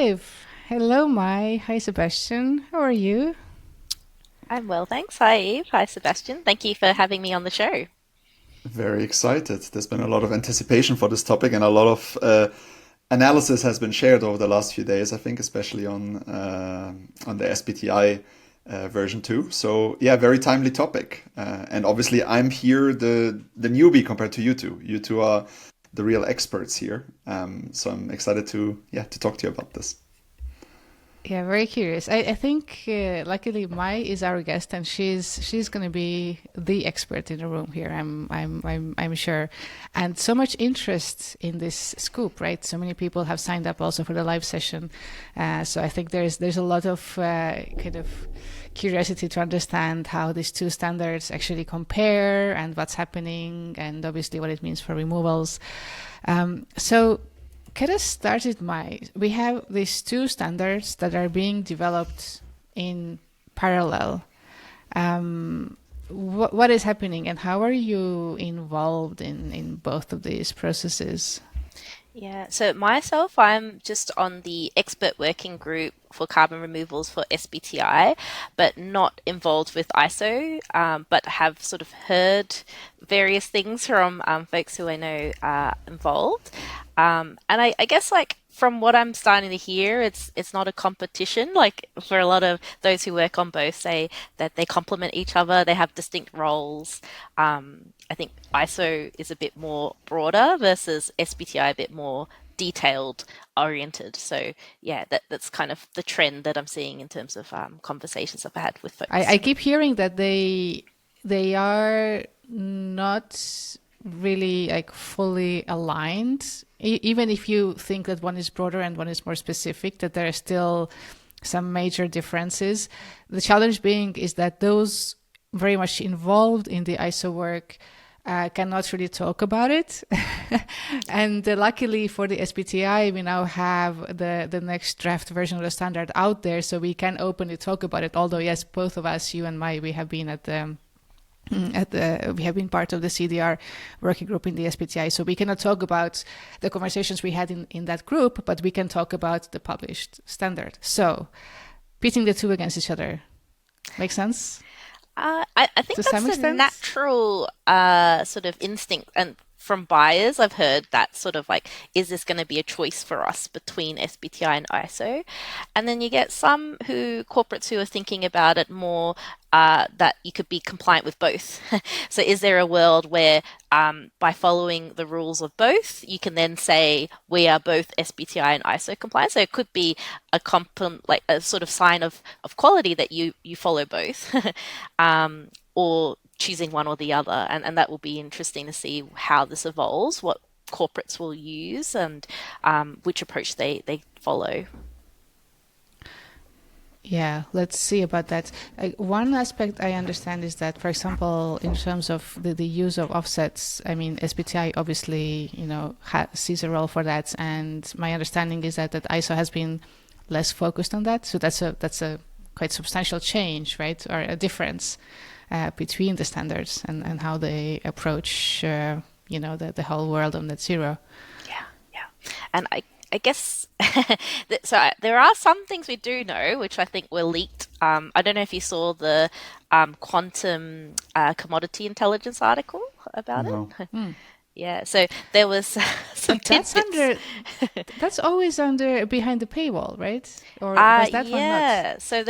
live. Hello, Mai. Hi, Sebastian. How are you? I'm well, thanks. Hi, Eve. Hi, Sebastian. Thank you for having me on the show. Very excited. There's been a lot of anticipation for this topic, and a lot of analysis has been shared over the last few days. I think, especially on the SBTi version 2. So yeah, very timely topic. And obviously, I'm here, the newbie compared to you two. You two are the real experts here. So I'm excited to talk to you about this. Yeah, very curious. I think luckily Mai is our guest, and she's going to be the expert in the room here. I'm sure, and so much interest in this scoop, right? So many people have signed up also for the live session. So I think there's a lot of kind of curiosity to understand how these two standards actually compare and what's happening, and obviously what it means for removals. So get us started, Mai. We have these two standards that are being developed in parallel. What is happening, and how are you involved in both of these processes? Yeah, so myself, I'm just on the expert working group for carbon removals for SBTi, but not involved with ISO, but have sort of heard various things from folks who I know are involved. And I guess like from what I'm starting to hear, it's not a competition. Like for a lot of those who work on both say that they complement each other, they have distinct roles. I think ISO is a bit more broader versus SBTI a bit more detailed oriented. So yeah, that's kind of the trend that I'm seeing in terms of conversations I've had with I folks. keep hearing that they are not really like fully aligned. Even if you think that one is broader and one is more specific, that there are still some major differences. The challenge being is that those very much involved in the ISO work cannot really talk about it. And luckily for the SBTi, we now have the next draft version of the standard out there, so we can openly talk about it. Although, yes, both of us, you and Mai, we have been we have been part of the CDR working group in the SBTi, so we cannot talk about the conversations we had in that group, but we can talk about the published standard. So, pitting the two against each other makes sense I think to that's some the extent. natural sort of instinct. And from buyers, I've heard that sort of like, is this going to be a choice for us between SBTI and ISO? And then you get some corporates who are thinking about it more that you could be compliant with both. So is there a world where by following the rules of both, you can then say we are both SBTI and ISO compliant? So it could be like a sort of sign of quality that you follow both. Or choosing one or the other. And that will be interesting to see how this evolves, what corporates will use, and which approach they follow. Yeah, let's see about that. One aspect I understand is that, for example, in terms of the use of offsets, I mean, SBTi obviously, sees a role for that, and my understanding is that ISO has been less focused on that. So that's a quite substantial change, right, or a difference between the standards and how they approach, the whole world of net zero. Yeah, yeah. And I guess there are some things we do know, which I think were leaked. I don't know if you saw the quantum commodity intelligence article about No. it. Yeah, so there was some But tidbits. that's always under behind the paywall, right? Or was that one not? Yeah. So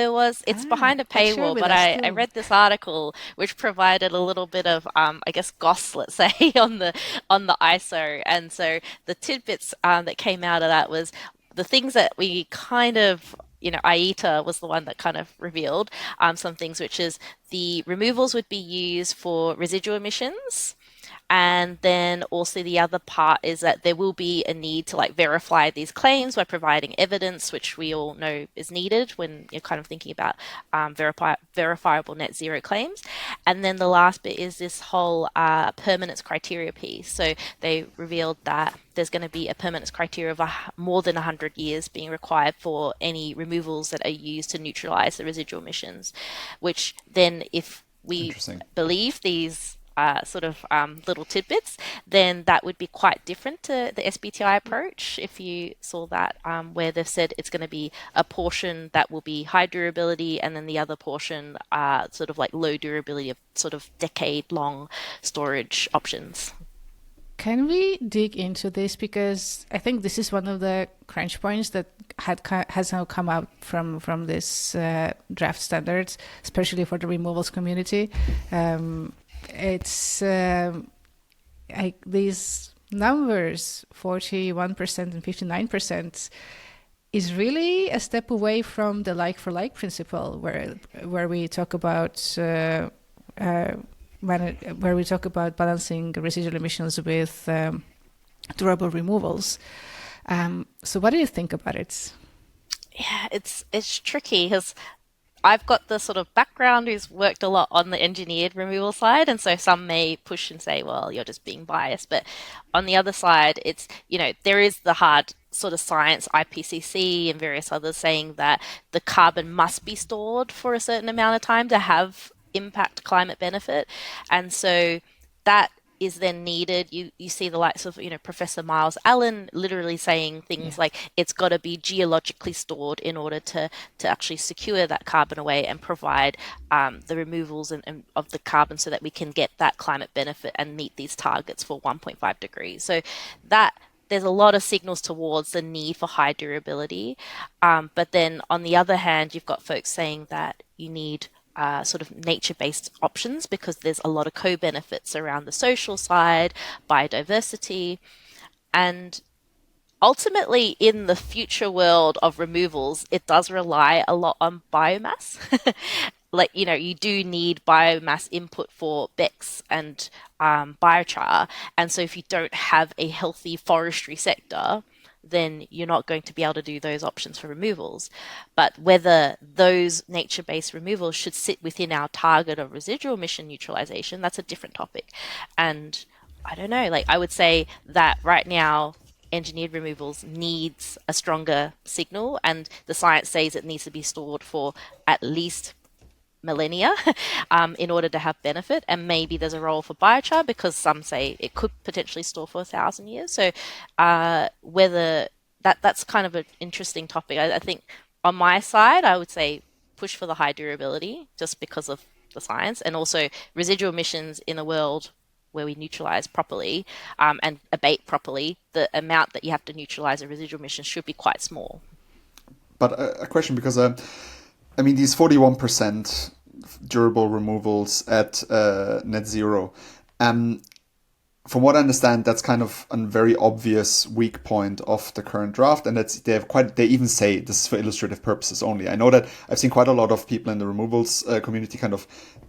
it's Ah, behind a but share paywall, with but us I still. read this article which provided a little bit of, I guess, goss, let's say, on the ISO. And so the tidbits that came out of that was the things that we kind of, IETA was the one that kind of revealed some things, which is the removals would be used for residual emissions. And then also the other part is that there will be a need to like verify these claims by providing evidence, which we all know is needed when you're kind of thinking about verifiable net zero claims. And then the last bit is this whole permanence criteria piece. So they revealed that there's going to be a permanence criteria of more than 100 years being required for any removals that are used to neutralize the residual emissions, which then if we Interesting. believe these little tidbits, then that would be quite different to the SBTi approach. If you saw that, where they've said it's going to be a portion that will be high durability, and then the other portion sort of like low durability of sort of decade-long storage options. Can we dig into this? Because I think this is one of the crunch points that has now come out from this draft standards, especially for the removals community. It's these numbers, 41% and 59%, is really a step away from the like-for-like principle, where we talk about where we talk about balancing residual emissions with durable removals. So what do you think about it? Yeah, it's tricky because I've got the sort of background who's worked a lot on the engineered removal side, and so some may push and say, well, you're just being biased. But on the other side, it's, there is the hard sort of science, IPCC and various others saying that the carbon must be stored for a certain amount of time to have impact climate benefit. And so that is then needed. You see the likes of, Professor Miles Allen literally saying things like it's got to be geologically stored in order to actually secure that carbon away and provide the removals and of the carbon so that we can get that climate benefit and meet these targets for 1.5 degrees. So that there's a lot of signals towards the need for high durability. But then on the other hand, you've got folks saying that you need sort of nature-based options because there's a lot of co-benefits around the social side, biodiversity, and ultimately in the future world of removals, it does rely a lot on biomass. Like, you do need biomass input for BECCS and biochar. And so if you don't have a healthy forestry sector, then you're not going to be able to do those options for removals. But whether those nature-based removals should sit within our target of residual emission neutralization, that's a different topic. And I don't know, like I would say that right now, engineered removals needs a stronger signal, and the science says it needs to be stored for at least millennia in order to have benefit. And maybe there's a role for biochar because some say it could potentially store for 1,000 years. So whether that's kind of an interesting topic. I think on my side, I would say push for the high durability just because of the science, and also residual emissions in a world where we neutralize properly and abate properly, the amount that you have to neutralize a residual emission should be quite small. But a question, because these 41% durable removals at net zero, from what I understand, that's kind of a very obvious weak point of the current draft, and they even say this is for illustrative purposes only. I know that I've seen quite a lot of people in the removals community kind of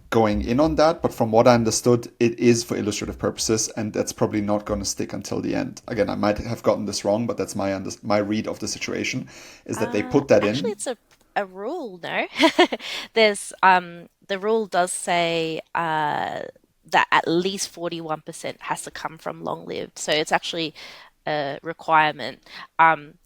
going in on that, but from what I understood, it is for illustrative purposes, and that's probably not going to stick until the end. Again, I might have gotten this wrong, but that's my read of the situation, is that they put that actually, in. it's a rule, no? There's the rule does say that at least 41% has to come from long-lived. So it's actually a requirement.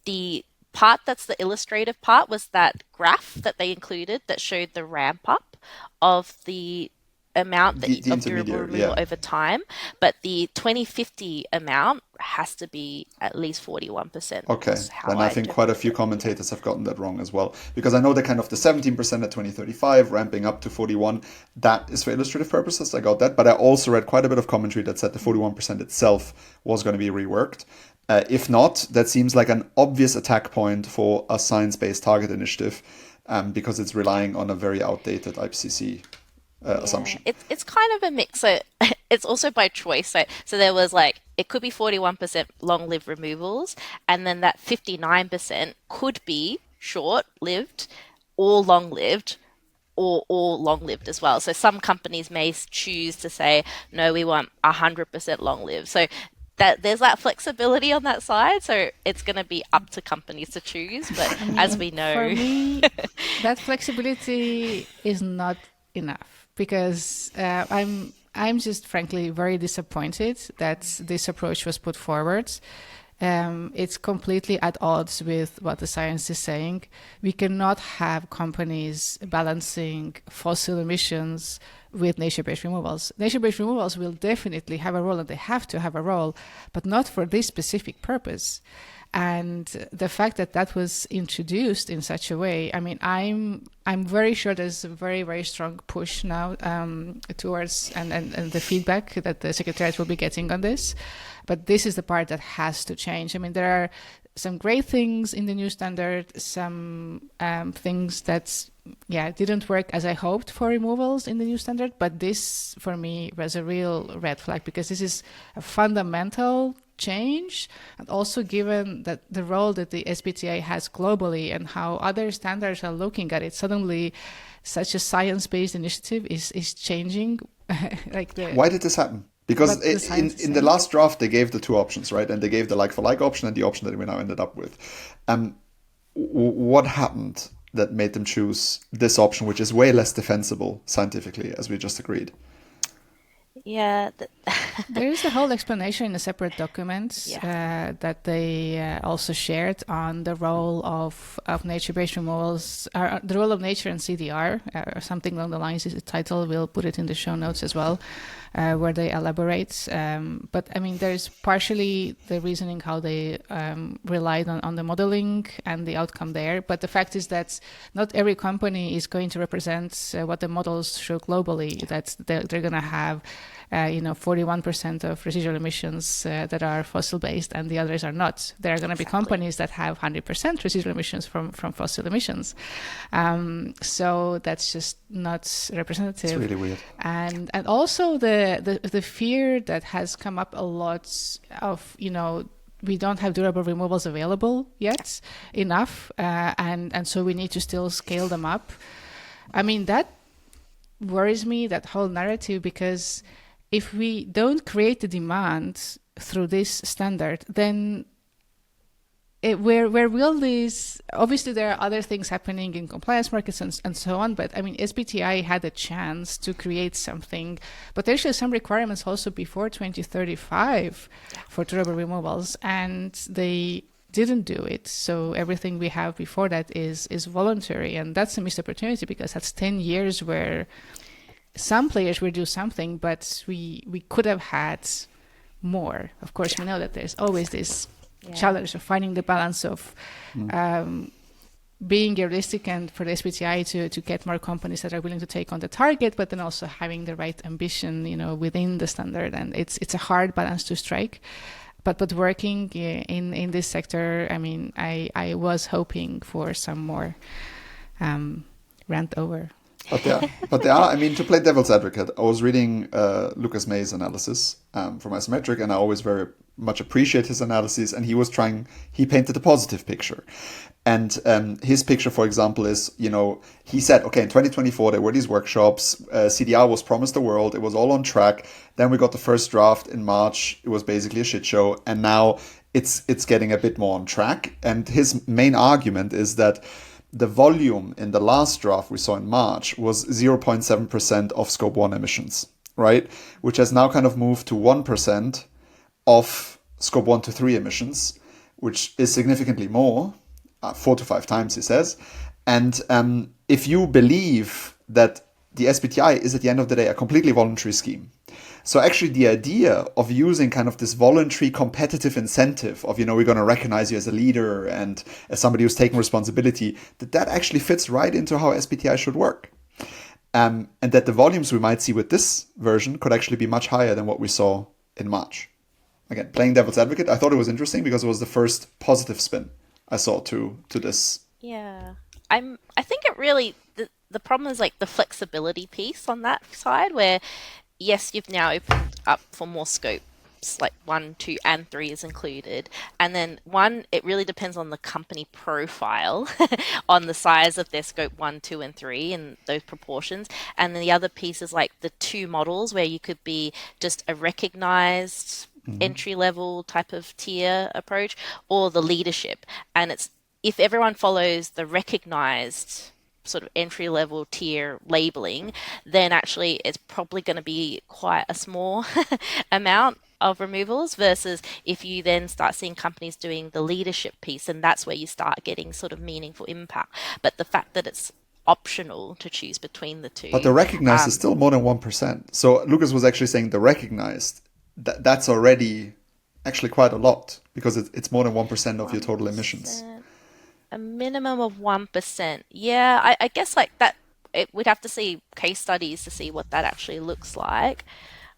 The part that's the illustrative part was that graph that they included that showed the ramp up of the amount of durable removal over time, but the 2050 amount has to be at least 41%. Okay, then I think quite a few commentators have gotten that wrong as well, because I know that kind of the 17% at 2035 ramping up to 41, that is for illustrative purposes. I got that, but I also read quite a bit of commentary that said the 41% itself was going to be reworked. If not, that seems like an obvious attack point for a science-based target initiative, because it's relying on a very outdated IPCC assumption. It's kind of a mix. So it's also by choice. So there was it could be 41% long-lived removals, and then that 59% could be short-lived or long-lived, or long-lived as well. So some companies may choose to say, no, we want 100% long-lived. So that there's that flexibility on that side. So it's going to be up to companies to choose. But as we know, for me, that flexibility is not enough. Because I'm just frankly very disappointed that this approach was put forward. it's completely at odds with what the science is saying. We cannot have companies balancing fossil emissions with nature-based removals. Nature-based removals will definitely have a role, and they have to have a role, but not for this specific purpose. And the fact that that was introduced in such a way, I mean, I'm very sure there's a very, very strong push now towards and the feedback that the Secretariat will be getting on this. But this is the part that has to change. I mean, there are some great things in the new standard, some things that, didn't work as I hoped for removals in the new standard. But this, for me, was a real red flag, because this is a fundamental change, and also given that the role that the SBTi has globally and how other standards are looking at it, suddenly such a science-based initiative is changing. Why did this happen? Because in the last draft, they gave the two options, right? And they gave the like-for-like option and the option that we now ended up with. What happened that made them choose this option, which is way less defensible scientifically, as we just agreed? Yeah. There is a whole explanation in a separate document that they also shared on the role of nature-based removals, the role of nature and CDR, or something along the lines is the title. We'll put it in the show notes as well, where they elaborate. But I mean, there's partially the reasoning how they relied on the modeling and the outcome there. But the fact is that not every company is going to represent what the models show globally. That they're going to have 41% of residual emissions that are fossil-based, and the others are not. There are going to be companies that have 100% residual emissions from fossil emissions. So that's just not representative. It's really weird. And also the fear that has come up a lot of, we don't have durable removals available yet enough, and so we need to still scale them up. I mean, that worries me, that whole narrative, because if we don't create the demand through this standard, then where will these... Obviously, there are other things happening in compliance markets and so on, but I mean, SBTi had a chance to create something, but there's some requirements also before 2035 for durable removals, and they didn't do it. So everything we have before that is voluntary, and that's a missed opportunity, because that's 10 years where some players will do something, but we could have had more. Of course, we know that there's always this challenge of finding the balance of being realistic and for the SBTi to get more companies that are willing to take on the target, but then also having the right ambition, within the standard. And it's a hard balance to strike. But working in this sector, I mean, I was hoping for some more rant over. But there are, I mean, to play devil's advocate, I was reading Lucas May's analysis from Isometric, and I always very much appreciate his analysis, and he painted a positive picture. And his picture, for example, is, he said, okay, in 2024, there were these workshops, CDR was promised the world, it was all on track, then we got the first draft in March, it was basically a shit show, and now it's getting a bit more on track. And his main argument is that the volume in the last draft we saw in March was 0.7% of Scope 1 emissions, right? Which has now kind of moved to 1% of Scope 1 to 3 emissions, which is significantly more, 4 to 5 times, he says. And if you believe that the SBTi is at the end of the day a completely voluntary scheme, so actually the idea of using kind of this voluntary competitive incentive of, we're going to recognize you as a leader and as somebody who's taking responsibility, that actually fits right into how SBTi should work. And that the volumes we might see with this version could actually be much higher than what we saw in March. Again, playing devil's advocate, I thought it was interesting because it was the first positive spin I saw to this. Yeah. I think it really, the problem is like the flexibility piece on that side, where yes, you've now opened up for more scopes, like 1, 2, and 3 is included. And then 1, it really depends on the company profile, on the size of their scope 1, 2, and 3, and those proportions. And then the other piece is like the 2 models, where you could be just a recognized entry-level type of tier approach, or the leadership. And it's, if everyone follows the recognized sort of entry-level tier labeling, then actually it's probably going to be quite a small amount of removals versus if you then start seeing companies doing the leadership piece, and that's where you start getting sort of meaningful impact. But the fact that it's optional to choose between the But two. the recognized is um, still more than 1%. So Lucas was actually saying the recognized, that's already actually quite a lot because it's more than 1% of your total emissions. 1%, a minimum of 1%. Yeah, I guess like that, we'd have to see case studies to see what that actually looks like,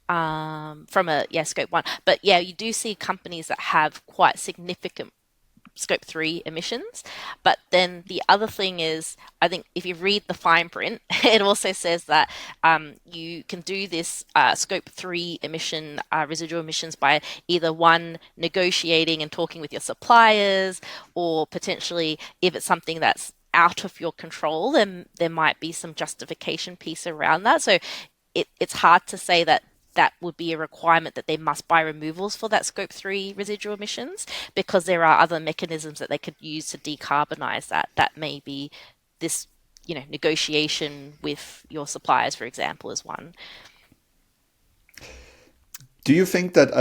from a, yeah, scope one. But yeah, you do see companies that have quite significant scope 3 emissions. But then the other thing is, I think if you read the fine print, it also says that you can do this scope 3 emission, residual emissions, by either one, negotiating and talking with your suppliers, or potentially if it's something that's out of your control, then there might be some justification piece around that. So it's hard to say that that would be a requirement that they must buy removals for that scope 3 residual emissions, because there are other mechanisms that they could use to decarbonize that. That may be this, negotiation with your suppliers, for example, is one. Do you think that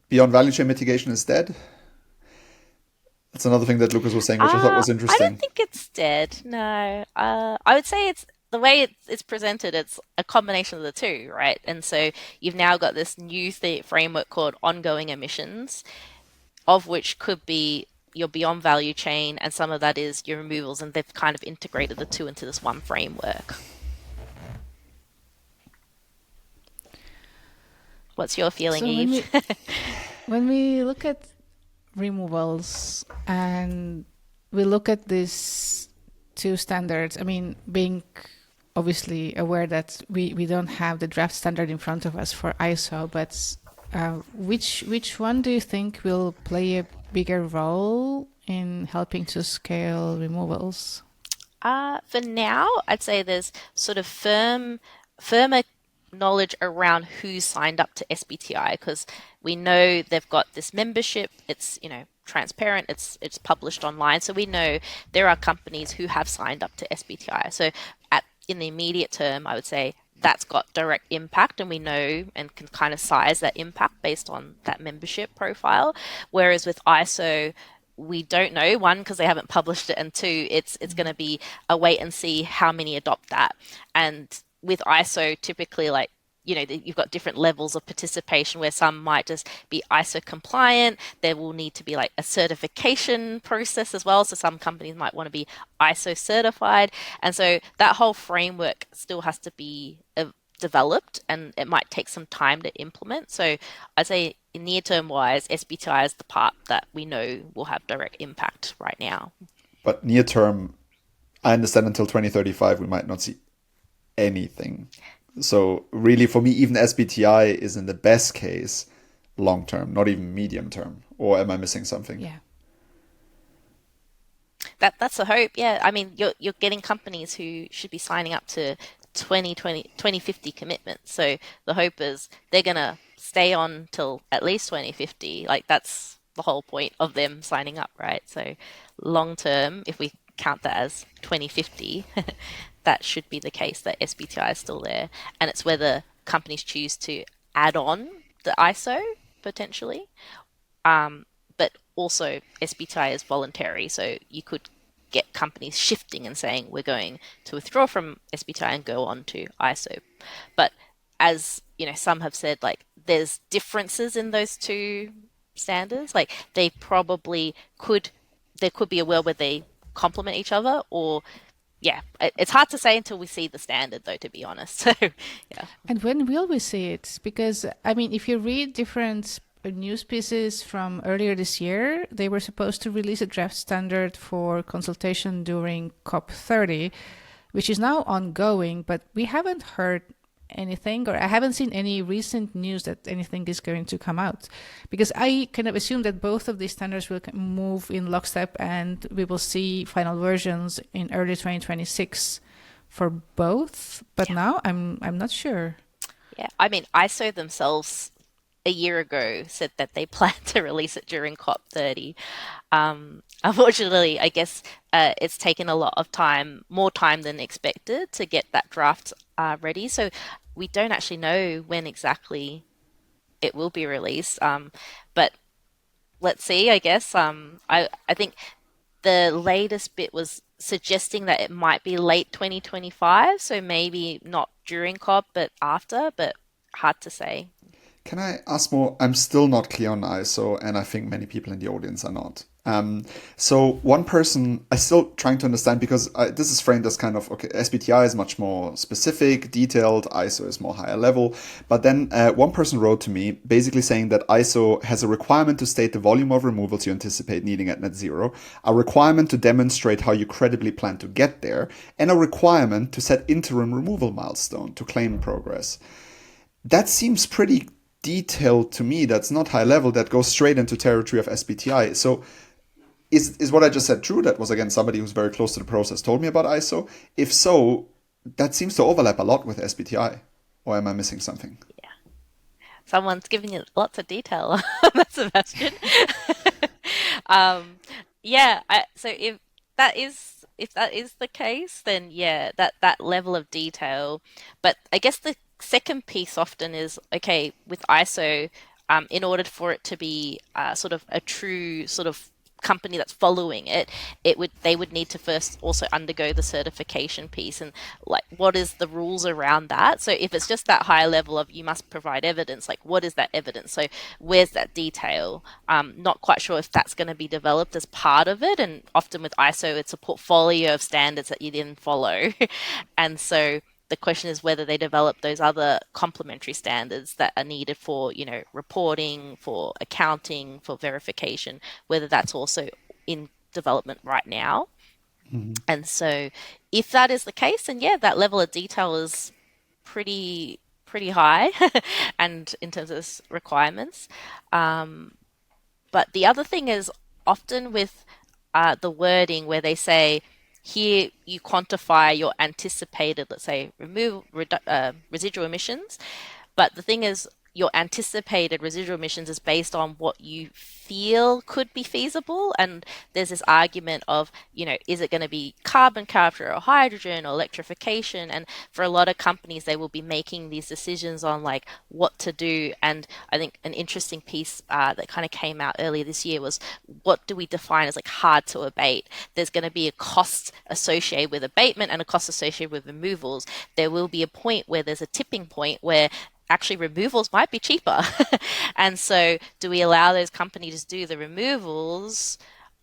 beyond value chain mitigation is dead? That's another thing that Lucas was saying, which I thought was I don't interesting. think it's dead. No. I would say it's the way it's presented. It's a combination of the two, right? And so you've now got this new framework called ongoing emissions, of which could be your beyond value chain, and some of that is your removals, and they've kind of integrated the two into this one framework. What's your feeling, So when Eve? we look at removals and we look at these two standards, I mean, being obviously aware that we don't have the draft standard in front of us for ISO, but which one do you think will play a bigger role in helping to scale removals? For now, I'd say there's sort of firmer knowledge around who signed up to SBTi, because we know they've got this membership. It's, transparent. It's published online, so we know there are companies who have signed up to SBTi. So in the immediate term, I would say that's got direct impact, and we know and can kind of size that impact based on that membership profile. Whereas with ISO, we don't know, one, because they haven't published it, and two, it's going to be a wait and see how many adopt that. And with ISO, typically, like, you've got different levels of participation, where some might just be ISO compliant. There will need to be like a certification process as well. So some companies might want to be ISO certified. And so that whole framework still has to be developed, and it might take some time to implement. So I'd say in near term wise, SBTi is the part that we know will have direct impact right now. But near term, I understand until 2035, we might not see anything. So really, for me, even SBTi is in the best case long term, not even medium term. Or am I missing something? Yeah. That's the hope. Yeah. I mean, you're getting companies who should be signing up to 2050 commitments. So the hope is they're going to stay on till at least 2050. Like, that's the whole point of them signing up, right? So long term, if we count that as 2050, that should be the case, that SBTi is still there. And it's whether companies choose to add on the ISO potentially. But also, SBTi is voluntary, so you could get companies shifting and saying, we're going to withdraw from SBTi and go on to ISO. But as some have said, like, there's differences in those two standards. Like, they probably could, there could be a world where they complement each other, or yeah, it's hard to say until we see the standard, though, to be honest. So, yeah. And when will we see it? Because, I mean, if you read different news pieces from earlier this year, they were supposed to release a draft standard for consultation during COP30, which is now ongoing, but we haven't heard anything, or I haven't seen any recent news that anything is going to come out, because I kind of assume that both of these standards will move in lockstep and we will see final versions in early 2026 for both, but Yeah. now I'm not sure. Yeah. I mean, ISO themselves a year ago said that they plan to release it during COP30. Unfortunately, I guess it's taken a lot of time, more time than expected, to get that draft ready. So we don't actually know when exactly it will be released. But let's see, I guess. I think the latest bit was suggesting that it might be late 2025, so maybe not during COP, but after, but hard to say. Can I ask more? I'm still not clear on ISO, and I think many people in the audience are not. So one person, I'm still trying to understand because this is framed as kind of, okay, SBTi is much more specific, detailed, ISO is more higher level. But then one person wrote to me basically saying that ISO has a requirement to state the volume of removals you anticipate needing at net zero, a requirement to demonstrate how you credibly plan to get there, and a requirement to set interim removal milestone to claim progress. That seems pretty detailed to me. That's not high level. That goes straight into territory of SBTi. So is what I just said true? That was again somebody who's very close to the process told me about ISO. If so, that seems to overlap a lot with SBTi. Or am I missing something? Yeah. Someone's giving you lots of detail on that, Sebastian. Um, yeah, so if that is the case, then yeah, that level of detail. But I guess the second piece often is okay with ISO, in order for it to be sort of a true sort of company that's following it, they would need to first also undergo the certification piece and like what is the rules around that. So if it's just that high level of you must provide evidence, like what is that evidence? So where's that detail? Not quite sure if that's going to be developed as part of it. And often with ISO, it's a portfolio of standards that you then follow. And so the question is whether they develop those other complementary standards that are needed for, reporting, for accounting, for verification, whether that's also in development right now. Mm-hmm. And so if that is the case, then yeah, that level of detail is pretty high and in terms of requirements. But the other thing is often with the wording where they say, here you quantify your anticipated, let's say, residual emissions. But the thing is, your anticipated residual emissions is based on what you feel could be feasible. And there's this argument of, is it going to be carbon capture or hydrogen or electrification? And for a lot of companies, they will be making these decisions on like what to do. And I think an interesting piece that kind of came out earlier this year was what do we define as like hard to abate? There's going to be a cost associated with abatement and a cost associated with removals. There will be a point where there's a tipping point where actually removals might be cheaper. And so do we allow those companies to do the removals,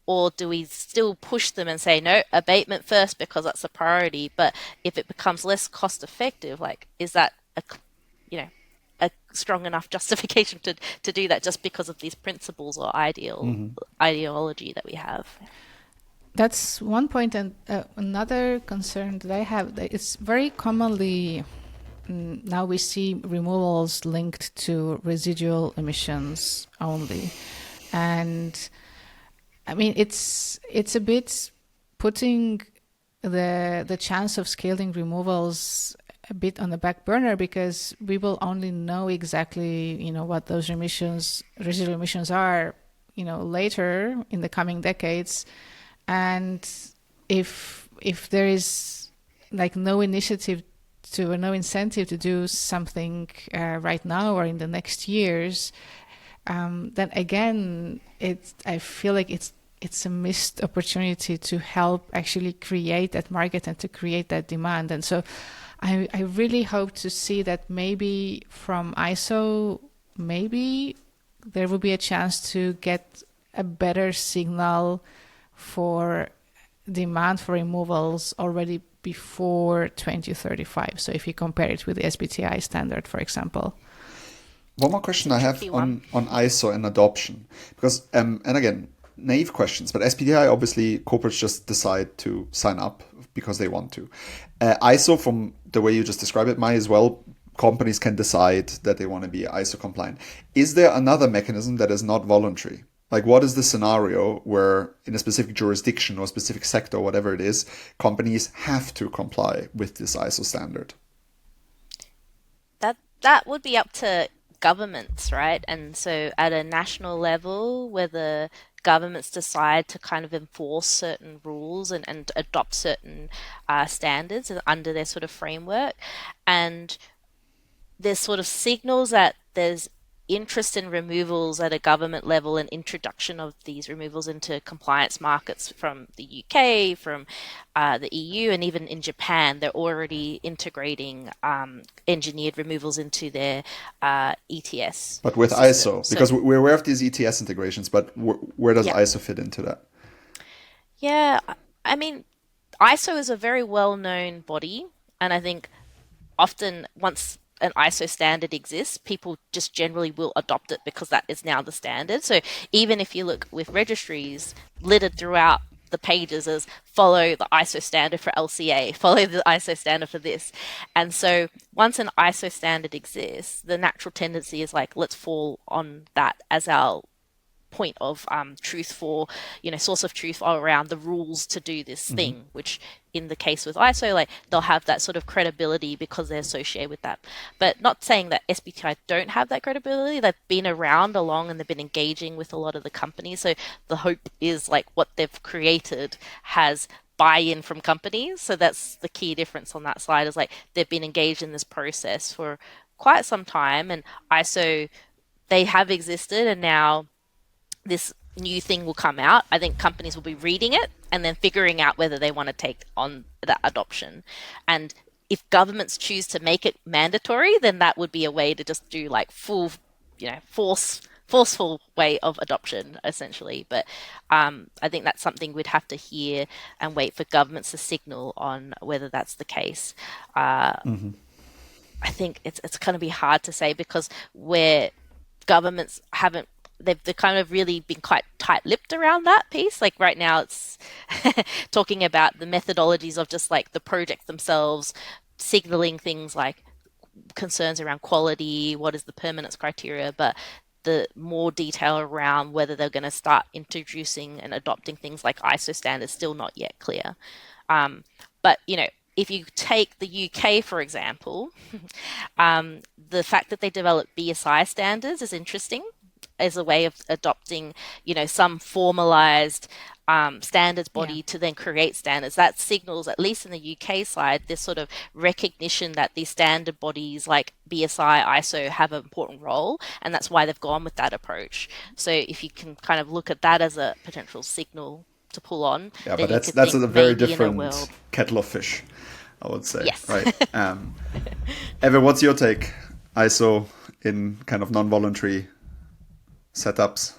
or do we still push them and say no, abatement first because that's a priority? But if it becomes less cost effective, like is that a strong enough justification to do that just because of these principles or ideology that we have? That's one point, and another concern that I have, that it's very commonly now we see removals linked to residual emissions only. And I mean, it's a bit putting the chance of scaling removals a bit on the back burner, because we will only know exactly, what those residual emissions are, later in the coming decades. And if there is like no incentive to do something right now or in the next years, then again, I feel like it's a missed opportunity to help actually create that market and to create that demand. And so I really hope to see that maybe from ISO, maybe there will be a chance to get a better signal for demand for removals already before 2035. So if you compare it with the SBTi standard, for example. One more question I have on ISO and adoption, because and again, naive questions, but SBTi obviously corporates just decide to sign up because they want to. ISO, from the way you just described it, might as well companies can decide that they want to be ISO compliant. Is there another mechanism that is not voluntary? Like, what is the scenario where in a specific jurisdiction or specific sector, whatever it is, companies have to comply with this ISO standard? That would be up to governments, right? And so at a national level, whether governments decide to kind of enforce certain rules and adopt certain standards under their sort of framework. And there's sort of signals that there's interest in removals at a government level and introduction of these removals into compliance markets from the UK, from the EU, and even in Japan, they're already integrating engineered removals into their ETS But with system. ISO, because we're aware of these ETS integrations, but where does Yeah, ISO fit into that? yeah. I mean, ISO is a very well-known body, and I think often once an ISO standard exists, people just generally will adopt it because that is now the standard. So even if you look with registries littered throughout the pages as follow the ISO standard for LCA, follow the ISO standard for this. And so once an ISO standard exists, the natural tendency is like, let's fall on that as our point of truth for, source of truth around the rules to do this thing, which in the case with ISO, like they'll have that sort of credibility because they're associated with that. But not saying that SBTi don't have that credibility. They've been around along and they've been engaging with a lot of the companies. So the hope is like what they've created has buy-in from companies. So that's the key difference on that side, is like they've been engaged in this process for quite some time, and ISO, they have existed, and now this new thing will come out. I think companies will be reading it and then figuring out whether they want to take on that adoption. And if governments choose to make it mandatory, then that would be a way to just do like full, forceful way of adoption, essentially. But I think that's something we'd have to hear and wait for governments to signal on whether that's the case. I think it's going to be hard to say, because where governments haven't, they've kind of really been quite tight-lipped around that piece. Like right now it's talking about the methodologies of just like the project themselves, signaling things like concerns around quality, what is the permanence criteria, but the more detail around whether they're going to start introducing and adopting things like ISO standards still not yet clear. But if you take the UK, for example, the fact that they developed BSI standards is interesting as a way of adopting, some formalized standards body to then create standards. That signals, at least in the UK side, this sort of recognition that these standard bodies like BSI, ISO have an important role, and that's why they've gone with that approach. So if you can kind of look at that as a potential signal to pull on, Yeah, then but that's a very different world, kettle of fish, I would say. yes. Right. Eva, what's your take? ISO in kind of non-voluntary setups?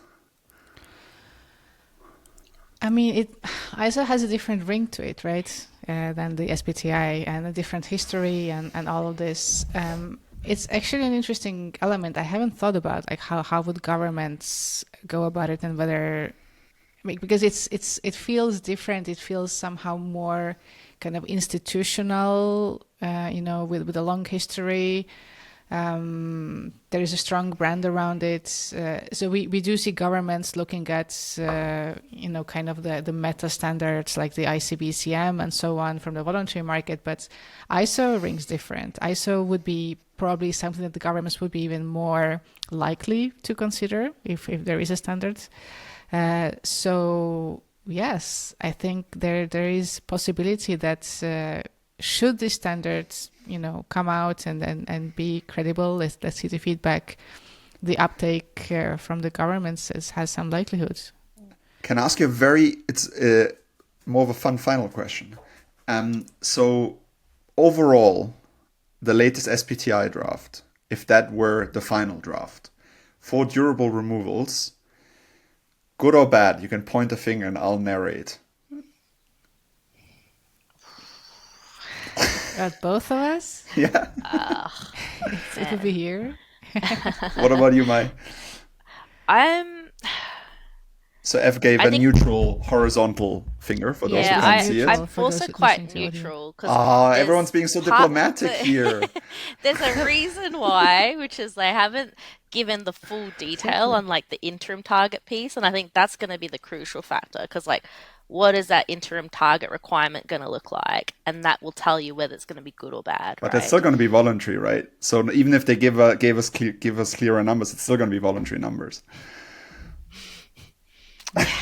I mean, ISO has a different ring to it, right, than the SBTi, and a different history and all of this. It's actually an interesting element I haven't thought about, like how would governments go about it, and whether, because it feels different. It feels somehow more kind of institutional, with a long history. There is a strong brand around it. So we do see governments looking at, kind of the meta standards like the ICBCM and so on from the voluntary market. But ISO rings different. ISO would be probably something that the governments would be even more likely to consider if there is a standard. So yes, I think there is possibility that should these standards come out and be credible, let's see the feedback, the uptake from the governments has some likelihood. Can I ask you it's more of a fun final question. So overall, the latest SBTi draft, if that were the final draft, for durable removals, good or bad, you can point a finger and I'll narrate. Both of us? Yeah. It would be here. What about you, Mai? So F gave a neutral horizontal finger for those who can't see it. I'm also quite neutral. Everyone's being so diplomatic here. There's a reason why, which is they haven't given the full detail on like the interim target piece, and I think that's going to be the crucial factor, because like, what is that interim target requirement going to look like? And that will tell you whether it's going to be good or bad. But it's still going to be voluntary, right? So even if they give us clearer numbers, it's still going to be voluntary numbers.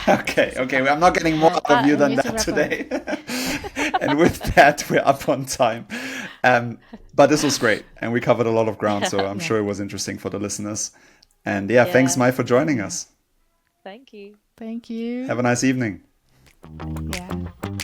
Okay. I'm not getting more out of you than that today. And with that, we're up on time. But this was great, and we covered a lot of ground, so I'm sure it was interesting for the listeners. And yeah, thanks, Yeah. Mai, for joining us. Thank you. Thank you. Have a nice evening. Yeah.